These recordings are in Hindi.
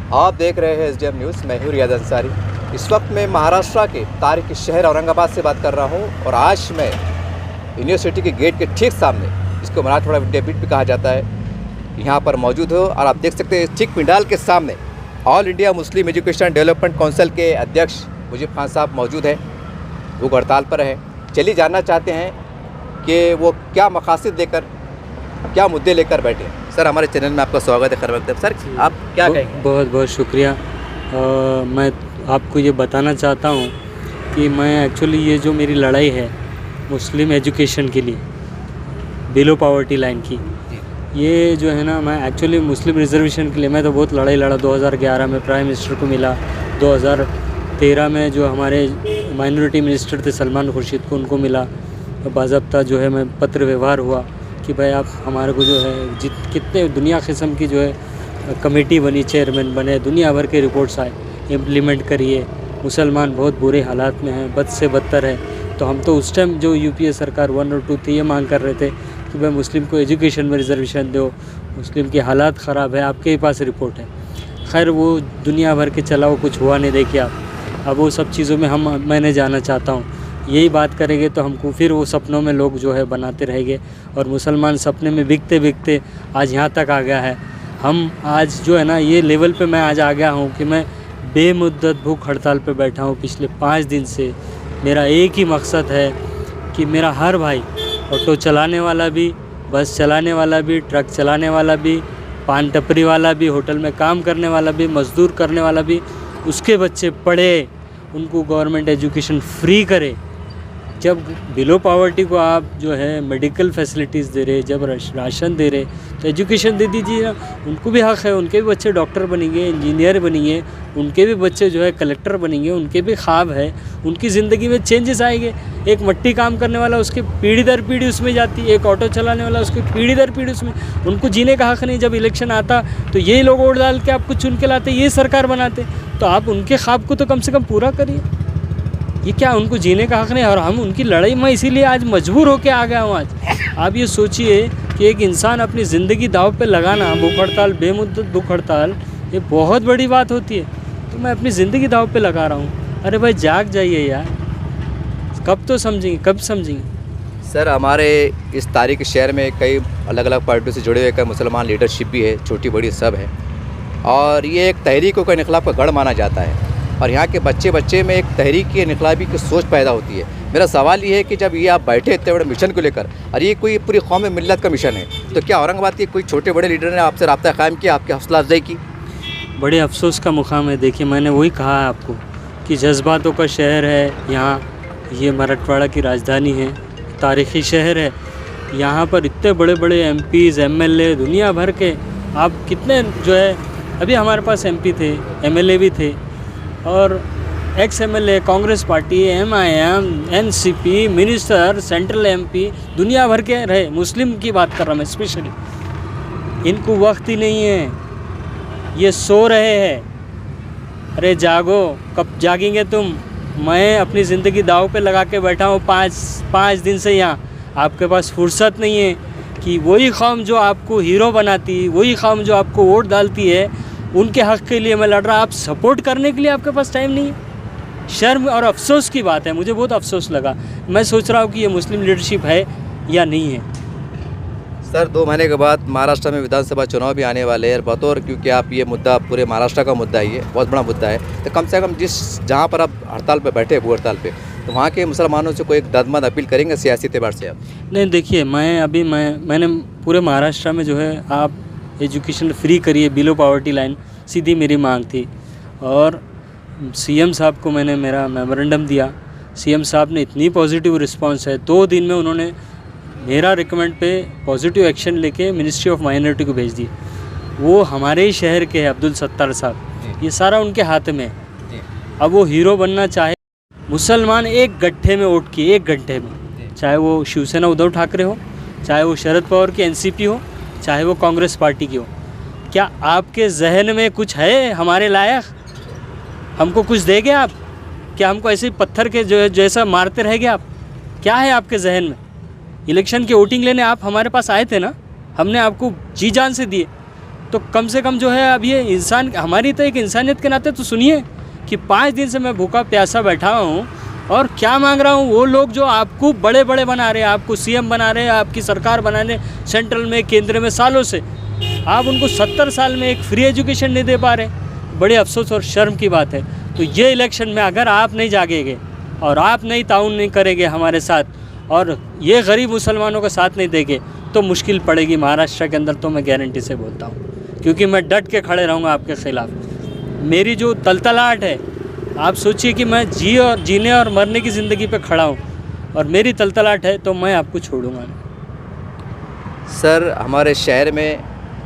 आप देख रहे हैं एसडीएम न्यूज़। मैं हूं रियाज अंसारी। इस वक्त मैं महाराष्ट्र के तारीखी शहर औरंगाबाद से बात कर रहा हूं और आज मैं यूनिवर्सिटी के गेट के ठीक सामने, जिसको मराठवाड़ा विद्यापीठ भी कहा जाता है, यहां पर मौजूद हो। और आप देख सकते हैं ठीक पिंडाल के सामने all India Muslim education development council के अध्यक्ष मुजीब खान साहब मौजूद हैं। वो हड़ताल पर है। चलिए जानना चाहते हैं कि वो क्या मकासद लेकर, क्या मुद्दे लेकर बैठे हैं। सर, हमारे चैनल में आपका स्वागत है। खैर मकदम। सर, आप क्या कहेंगे? बहुत बहुत शुक्रिया। मैं आपको ये बताना चाहता हूँ कि मैं एक्चुअली ये जो मेरी लड़ाई है मुस्लिम एजुकेशन के लिए, बिलो पॉवर्टी लाइन की, ये जो है ना, मैं एक्चुअली मुस्लिम रिजर्वेशन के लिए मैं तो बहुत लड़ाई लड़ा। 2011 में प्राइम मिनिस्टर को मिला, 2013 में जो हमारे माइनॉरिटी मिनिस्टर थे सलमान खुर्शीद को, उनको मिला। बाज़ाब्ता जो है मैं पत्र व्यवहार हुआ कि भाई आप हमारे को जो है कितने दुनिया किस्म की जो है कमेटी बनी, चेयरमैन बने, दुनिया भर के रिपोर्ट्स आए, इम्प्लीमेंट करिए। मुसलमान बहुत बुरे हालात में हैं, बद से बदतर है। तो हम तो उस टाइम जो यूपीए सरकार 1 और 2 थी, ये मांग कर रहे थे कि भाई मुस्लिम को एजुकेशन में रिजर्वेशन दो, मुस्लिम की हालात ख़राब है, आपके ही पास रिपोर्ट है। खैर वो दुनिया भर के चला, वो कुछ हुआ नहीं। देखिए आप, अब वो सब चीज़ों में मैंने जाना चाहता हूँ। यही बात करेंगे तो हमको फिर वो सपनों में लोग जो है बनाते रहेंगे, और मुसलमान सपने में बिकते बिकते आज यहाँ तक आ गया है। हम आज जो है ना, ये लेवल पे मैं आज आ गया हूँ कि मैं बेमुद्दत भूख हड़ताल पे बैठा हूँ पिछले 5 दिन से। मेरा एक ही मकसद है कि मेरा हर भाई, ऑटो चलाने वाला भी, बस चलाने वाला भी, ट्रक चलाने वाला भी, पान टपरी वाला भी, होटल में काम करने वाला भी, मज़दूर करने वाला भी, उसके बच्चे पढ़े, उनको गवर्नमेंट एजुकेशन फ्री करे। जब बिलो पॉवर्टी को आप जो है मेडिकल फैसिलिटीज़ दे रहे, जब राशन दे रहे, तो एजुकेशन दे दीजिए ना। उनको भी हक़ है, उनके भी बच्चे डॉक्टर बनेंगे, इंजीनियर बनेंगे, उनके भी बच्चे जो है कलेक्टर बनेंगे, उनके भी ख्वाब है, उनकी ज़िंदगी में चेंजेस आएंगे। एक मट्टी काम करने वाला, उसकी पीढ़ी दर पीढ़ी उसमें जाती है, एक ऑटो चलाने वाला, उसकी पीढ़ी दर पीढ़ी उसमें, उनको जीने का हक़ नहीं। जब इलेक्शन आता तो यही लोग वोट डाल के आपको चुन के लाते, ये सरकार बनाते, तो आप उनके ख्वाब को तो कम से कम पूरा करिए। ये क्या उनको जीने का हक़ नहीं? और हम उनकी लड़ाई में इसीलिए आज मजबूर होकर आ गया हूँ। आज आप ये सोचिए कि एक इंसान अपनी ज़िंदगी दाव पे लगाना, भूख हड़ताल, बेमुद्दत भूख हड़ताल, ये बहुत बड़ी बात होती है। तो मैं अपनी ज़िंदगी दाव पे लगा रहा हूँ। अरे भाई जाग जाइए यार, कब तो समझेंगे, कब समझेंगे? सर, हमारे इस तारीखी शहर में कई अलग अलग पार्टियों से जुड़े हुए कई मुसलमान लीडरशिप भी है, छोटी बड़ी सब है, और ये एक तहरीकों का इनकलाब का गढ़ माना जाता है। और यहाँ के बच्चे में एक तहरीक की इनकलाबी की सोच पैदा होती है। मेरा सवाल ये है कि जब ये आप बैठे इतने बड़े मिशन को लेकर, और ये कोई पूरी कौम मिल्लत का मिशन है, तो क्या औरंगाबाद के कोई छोटे बड़े लीडर ने आपसे रब्ता कायम किया, आपकी हौसला अफजाई की? बड़े अफसोस का मुकाम है। देखिए, मैंने वही कहा है आपको कि जज्बातों का शहर है यहाँ। ये मराठवाड़ा की राजधानी है, तारीख़ी शहर है। यहाँ पर इतने बड़े बड़े MPs, MLA दुनिया भर के, आप कितने जो है, अभी हमारे पास MP थे, MLA भी थे, और ex-MLA, Congress party, MIM, NCP, minister, central MP, दुनिया भर के रहे। मुस्लिम की बात कर रहा मैं स्पेशली। इनको वक्त ही नहीं है, ये सो रहे हैं। अरे जागो, कब जागेंगे तुम? मैं अपनी ज़िंदगी दाव पे लगा के बैठा हूँ 5 दिन से यहाँ। आपके पास फुर्सत नहीं है कि वही कौम जो आपको हीरो बनाती, वही कौम जो आपको वोट डालती है, उनके हक़ के लिए मैं लड़ रहा। आप सपोर्ट करने के लिए आपके पास टाइम नहीं है। शर्म और अफसोस की बात है। मुझे बहुत अफसोस लगा। मैं सोच रहा हूँ कि ये मुस्लिम लीडरशिप है या नहीं है। सर, 2 महीने के बाद महाराष्ट्र में विधानसभा चुनाव भी आने वाले हैं, और बतौर क्योंकि आप ये मुद्दा पूरे महाराष्ट्र का मुद्दा है, ये बहुत बड़ा मुद्दा है, तो कम से कम जहाँ पर आप हड़ताल पर बैठे, भूख हड़ताल पे, तो वहाँ के मुसलमानों से कोई एक दर्दमंद अपील करेंगे सियासी एतबार से आप? नहीं, देखिए, मैंने पूरे महाराष्ट्र में जो है, आप एजुकेशन फ्री करिए, बिलो पॉवर्टी लाइन, सीधी मेरी मांग थी। और CM साहब को मैंने मेरा मेमोरेंडम दिया। CM साहब ने इतनी पॉजिटिव रिस्पांस है, 2 दिन में उन्होंने मेरा रिकमेंड पे पॉजिटिव एक्शन लेके मिनिस्ट्री ऑफ माइनॉरिटी को भेज दी। वो हमारे ही शहर के हैं, अब्दुल सत्तार साहब, ये सारा उनके हाथ में है। अब वो हीरो बनना चाहे, मुसलमान एक गड्ढे में वोट किए, 1 घंटे में, चाहे वो शिवसेना उद्धव ठाकरे हो, चाहे वो शरद पवार की NCP हो, चाहे वो कांग्रेस पार्टी की हो। क्या आपके जहन में कुछ है हमारे लायक? हमको कुछ देंगे आप? क्या हमको ऐसे पत्थर के जो जैसा मारते रहेंगे आप? क्या है आपके जहन में? इलेक्शन की वोटिंग लेने आप हमारे पास आए थे ना, हमने आपको जी जान से दिए, तो कम से कम जो है अब ये इंसान, हमारी तो एक इंसानियत के नाते तो सुनिए कि 5 दिन से मैं भूखा प्यासा बैठा हूँ और क्या मांग रहा हूँ। वो लोग जो आपको बड़े बड़े बना रहे हैं, आपको सीएम बना रहे हैं, आपकी सरकार बना रहे हैं सेंट्रल में, केंद्र में सालों से, आप उनको 70 साल में एक फ्री एजुकेशन नहीं दे पा रहे। बड़े अफसोस और शर्म की बात है। तो ये इलेक्शन में अगर आप नहीं जागेंगे और आप नहीं ताउन नहीं करेंगे हमारे साथ और ये गरीब मुसलमानों का साथ नहीं देंगे तो मुश्किल पड़ेगी महाराष्ट्र के अंदर, तो मैं गारंटी से बोलता हूँ, क्योंकि मैं डट के खड़े रहूँगा आपके ख़िलाफ़। मेरी जो तलतलाहट है, आप सोचिए कि मैं जीने और मरने की ज़िंदगी पे खड़ा हूँ और मेरी तलतलाहट है, तो मैं आपको छोड़ूंगा नहीं। सर, हमारे शहर में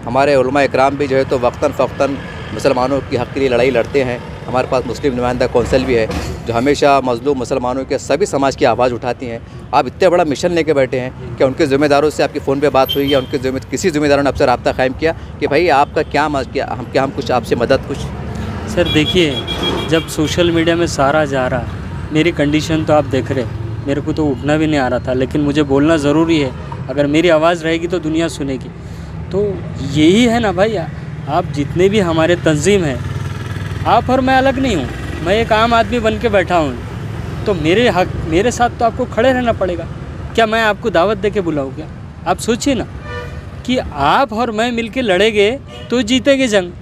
हमारे उलमा इकराम भी जो है तो वक्तन फ़क्तन मुसलमानों की हक़ के लिए लड़ाई लड़ते हैं। हमारे पास मुस्लिम नुमाइंदा कौंसिल भी है जो हमेशा मज़लूम मुसलमानों के सभी समाज की आवाज़ उठाती हैं। आप इतने बड़ा मिशन लेके बैठे हैं, क्या उनके ज़िम्मेदारों से आपकी फ़ोन पे बात हुई या उनके किसी ज़िम्मेदारों ने आपसे रब्ता कायम किया कि भाई आपका क्या हम कुछ आपसे मदद कुछ? सर देखिए, जब सोशल मीडिया में सारा जा रहा, मेरी कंडीशन तो आप देख रहे, मेरे को तो उठना भी नहीं आ रहा था, लेकिन मुझे बोलना ज़रूरी है। अगर मेरी आवाज़ रहेगी तो दुनिया सुनेगी। तो यही है ना भाई, आप जितने भी हमारे तंजीम हैं, आप और मैं अलग नहीं हूँ, मैं एक आम आदमी बन के बैठा हूँ। तो मेरे साथ तो आपको खड़े रहना पड़ेगा। क्या मैं आपको दावत दे के बुलाऊँ क्या? आप सोचिए ना कि आप और मैं मिल के लड़ेंगे तो जीतेंगे जंग,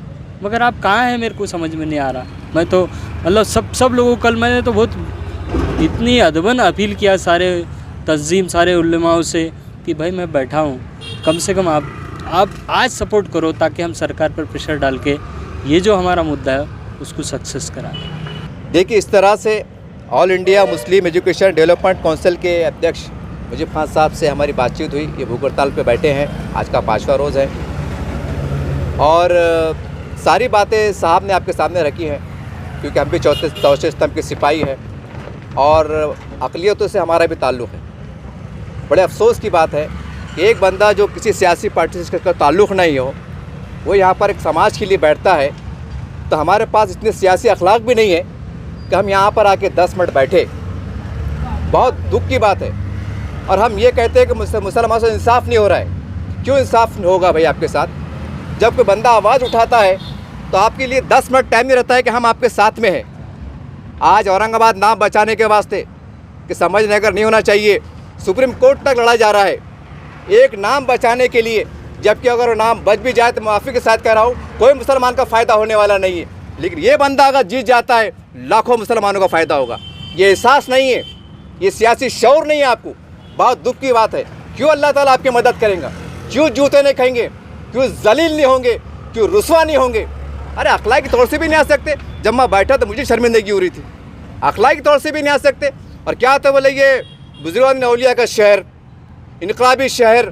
मगर आप कहाँ हैं मेरे को समझ में नहीं आ रहा। मैं तो मतलब सब लोगों, कल मैंने तो बहुत इतनी अदबन अपील किया सारे तंजीम, सारे उलमाओं से कि भाई मैं बैठा हूँ, कम से कम आप आज सपोर्ट करो ताकि हम सरकार पर प्रेशर डाल के ये जो हमारा मुद्दा है उसको सक्सेस कराएं। देखिए, इस तरह से all India Muslim education development council के अध्यक्ष मुजीब खान साहब से हमारी बातचीत हुई। ये भूख हड़ताल पे बैठे हैं, आज का 5वां रोज़ है और सारी बातें साहब ने आपके सामने रखी हैं, क्योंकि हम भी चौथे स्तंभ के सिपाही हैं और अक़लियतों से हमारा भी ताल्लुक़ है। बड़े अफसोस की बात है कि एक बंदा जो किसी सियासी पार्टी से इसका ताल्लुक़ नहीं हो, वो यहाँ पर एक समाज के लिए बैठता है। तो हमारे पास इतने सियासी अखलाक भी नहीं है कि हम यहाँ पर आके 10 मिनट बैठे। बहुत दुख की बात है। और हम ये कहते हैं कि मुसलमानों से इंसाफ नहीं हो रहा है। क्यों इंसाफ होगा भाई आपके साथ? जब कोई बंदा आवाज़ उठाता है तो आपके लिए 10 मिनट टाइम नहीं रहता है कि हम आपके साथ में हैं। आज औरंगाबाद नाम बचाने के वास्ते कि समझ नगर नहीं होना चाहिए, सुप्रीम कोर्ट तक लड़ा जा रहा है एक नाम बचाने के लिए, जबकि अगर वो नाम बच भी जाए तो माफ़ी के साथ कह रहा हूँ, कोई मुसलमान का फ़ायदा होने वाला नहीं है। लेकिन ये बंदा अगर जीत जाता है, लाखों मुसलमानों का फ़ायदा होगा। ये एहसास नहीं है, ये सियासी शऊर नहीं है आपको। बहुत दुख की बात है। क्यों अल्लाह ताला आपकी मदद करेगा? क्यों जूते नहीं खाएंगे? क्यों जलील नहीं होंगे? क्यों रुसवा नहीं होंगे? अरे अखलाकी तौर से भी नहीं आ सकते। जब मैं बैठा तो मुझे शर्मिंदगी हो रही थी। अखलाकी तौर से भी नहीं आ सकते। और क्या तो बोले ये बुजुर्गान औलिया का शहर, इनकलाबी शहर,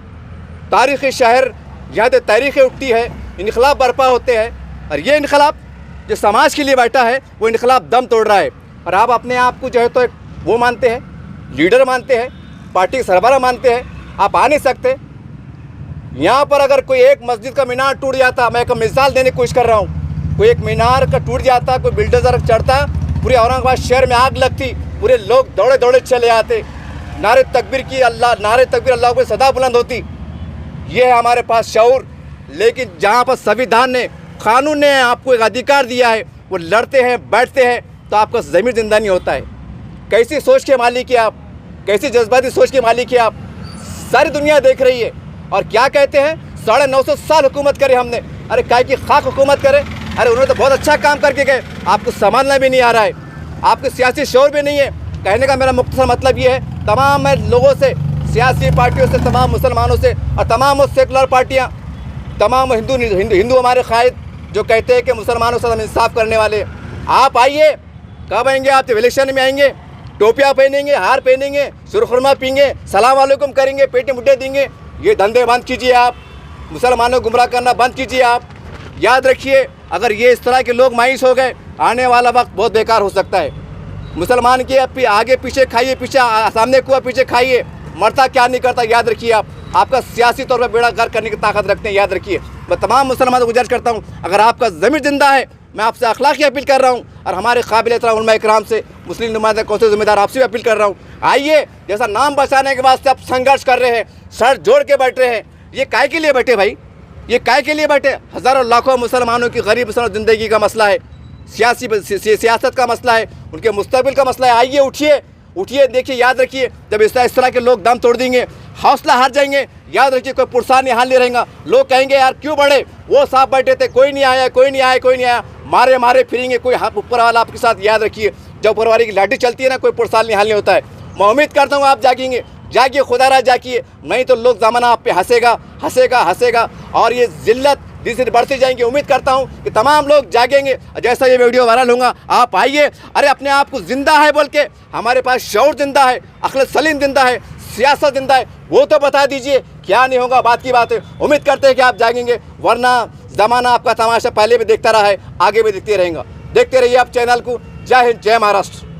तारीख़ी शहर, यहाँ तो तारीख़ें उठती है, इनकलाब बर्पा होते हैं। और ये इनकलाब जो समाज के लिए बैठा है, वो इनकलाब दम तोड़ रहा है। और आप अपने आप को जो है तो एक वो मानते हैं, लीडर मानते हैं, पार्टी के सरबराह मानते हैं। आप आ नहीं सकते। यहाँ पर अगर कोई एक मस्जिद का मीनार टूट जाता, मैं एक मिसाल देने की कोशिश कर रहा हूँ, कोई एक मीनार का टूट जाता, कोई बिल्डोजर चढ़ता, पूरे औरंगाबाद शहर में आग लगती, पूरे लोग दौड़े दौड़े चले आते, नारे तकबीर अल्लाह को सदा बुलंद होती। ये है हमारे पास शऊर। लेकिन जहाँ पर संविधान ने, कानून ने आपको एक अधिकार दिया है, वो लड़ते हैं, बैठते हैं, तो आपका ज़मीर जिंदा नहीं होता है। कैसी सोच के मालिक है आप? कैसी जज्बाती सोच के मालिक है आप? सारी दुनिया देख रही है। और क्या कहते हैं, 950 साल हुकूमत करे हमने। अरे काय की खाक हुकूमत करे? अरे उन्होंने तो बहुत अच्छा काम करके गए, आपको संभालना भी नहीं आ रहा है, आपको सियासी शौर भी नहीं है। कहने का मेरा मुख्तसर मतलब ये है, तमाम लोगों से, सियासी पार्टियों से, तमाम मुसलमानों से और तमाम सेकुलर पार्टियाँ, तमाम हिंदू हमारे कायद जो कहते हैं कि मुसलमानों से हम इंसाफ करने वाले, आप आइए। कब आएंगे आप? जब इलेक्शन में आएंगे, टोपियाँ पहनेंगे, हार पहनेंगे, सुरखुरमा पीएंगे, सलाम वालेकुम करेंगे, पेटे मुड्ढे देंगे। ये धंधे बंद कीजिए आप, मुसलमानों को गुमराह करना बंद कीजिए आप। याद रखिए, अगर ये इस तरह के लोग मायूस हो गए, आने वाला वक्त बहुत बेकार हो सकता है। मुसलमान के आगे पीछे खाइए, पीछे सामने कुआ पीछे खाइए, मरता क्या नहीं करता याद रखिए। आपका सियासी तौर पर बेड़ा गर्क करने की ताकत रखते हैं, याद रखिए। मैं तमाम मुसलमानों को गुजारिश करता हूँ, अगर आपका ज़मीर जिंदा है, मैं आपसे अखलाकी अपील कर रहा हूँ और हमारे काबिल एहतराम उलमा इकराम से, मुस्लिम नुमाइंदा कौंसिल ज़िम्मेदार आपसे भी अपील कर रहा हूँ, आइए। जैसा नाम बचाने के वास्ते आप संघर्ष कर रहे हैं, सर जोड़ के बैठ रहे हैं, ये काय के लिए बैठे भाई? ये काय के लिए बैठे? हज़ारों लाखों मुसलमानों की गरीब ज़िंदगी का मसला है, सियासत का मसला है, उनके मुस्तकबिल का मसला है। आइए, उठिए, उठिए, देखिए, याद रखिए, जब इस तरह के लोग दम तोड़ देंगे, हौसला हार जाएंगे, याद रखिए कोई पुरसान हाल नहीं रहेगा। लोग कहेंगे यार क्यों बढ़े, वो साहब बैठे थे, कोई नहीं आया, कोई नहीं आया, कोई नहीं आया, मारे मारे फिरेंगे, कोई ऊपर वाला आपके साथ। याद रखिए, जब ऊपर वाले की लाठी चलती है ना, कोई पुरसान हाल नहीं होता है। मैं उम्मीद करता हूँ आप जागेंगे, जागिए, खुदा जागिए, नहीं तो लोग ज़माना आप पे हंसेगा, हंसेगा, हंसेगा, और ये जिल्लत दिन से बढ़ती जाएंगी। उम्मीद करता हूँ कि तमाम लोग जागेंगे। जैसा ये वीडियो वायरल होगा, आप आइए, अरे अपने आप को जिंदा है बोल के, हमारे पास शऊर जिंदा है, अक्ल सलीम जिंदा है, सियासत जिंदा है, वो तो बता दीजिए, क्या नहीं होगा, बात की बात है। उम्मीद करते हैं कि आप जागेंगे, वरना ज़माना आपका तमाशा पहले भी देखता रहा है, आगे भी देखते रहेगा। देखते रहिए आप चैनल को। जय हिंद, जय महाराष्ट्र।